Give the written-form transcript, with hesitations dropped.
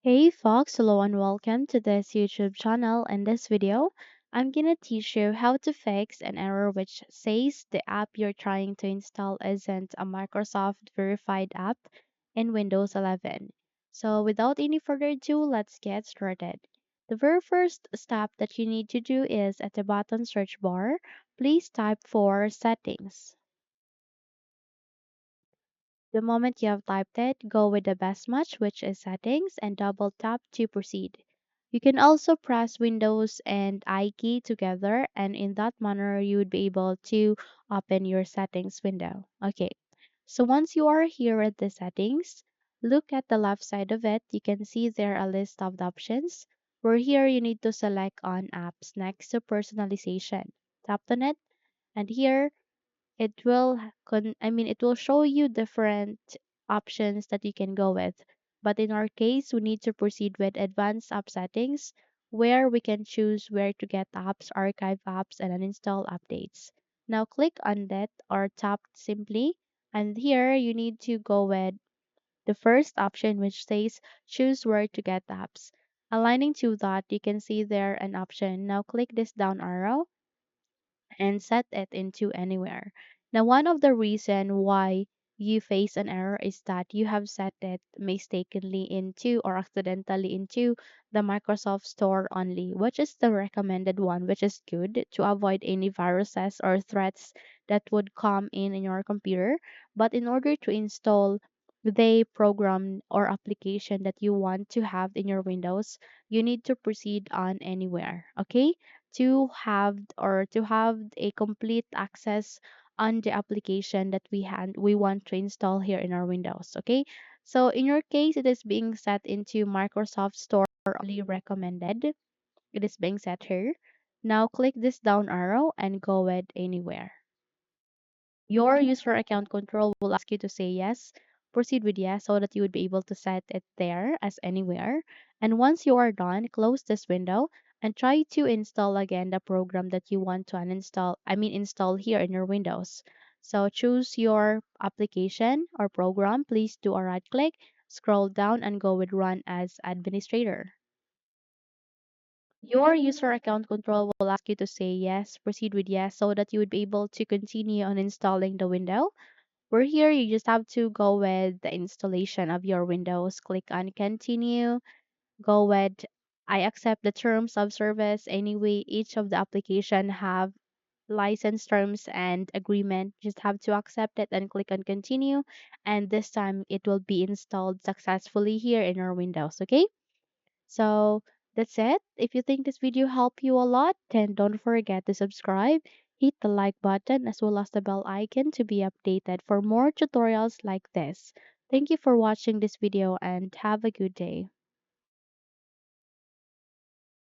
Hey folks, hello and welcome to this YouTube channel. In this video, I'm gonna teach you how to fix an error which says the app you're trying to install isn't a Microsoft verified app in Windows 11. So without any further ado, let's get started. The very first step that you need to do is at the bottom search bar, please type for settings. The moment you have typed it, go with the best match, which is settings, and double tap to proceed. You can also press Windows and I key together, and in that manner, you would be able to open your settings window. Okay, so once you are here at the settings, look at the left side of it. You can see there a list of the options. Where here you need to select on apps next to personalization. Tap on it, and here it will it will show you different options that you can go with, but in our case we need to proceed with advanced app settings, where we can choose where to get apps, archive apps, and uninstall updates. Now click on that or tap simply, and here you need to go with the first option, which says choose where to get apps. Aligning to that, you can see there an option. Now click this down arrow and set it into anywhere. Now, one of the reason why you face an error is that you have set it mistakenly into or accidentally into the Microsoft Store only, which is the recommended one, which is good to avoid any viruses or threats that would come in your computer. But in order to install the program or application that you want to have in your Windows, you need to proceed on anywhere. Okay, to have a complete access on the application that we want to install here in our Windows. Okay, so in your case, it is being set into Microsoft Store only recommended. It is being set here. Now click this down arrow and go with anywhere. Your user account control will ask you to say yes, proceed with yes, so that you would be able to set it there as anywhere. And once you are done, close this window and try to install again the program that you want to install here in your Windows. So choose your application or program. Please do a right click, scroll down, and go with run as administrator. Your user account control will ask you to say yes, proceed with yes, so that you would be able to continue on installing the window. We're here, you just have to go with the installation of your Windows. Click on continue, go with I accept the terms of service. Anyway, each of the application have license terms and agreement. Just have to accept it and click on continue. And this time it will be installed successfully here in our Windows. Okay? So that's it. If you think this video helped you a lot, then don't forget to subscribe, hit the like button as well as the bell icon to be updated for more tutorials like this. Thank you for watching this video and have a good day.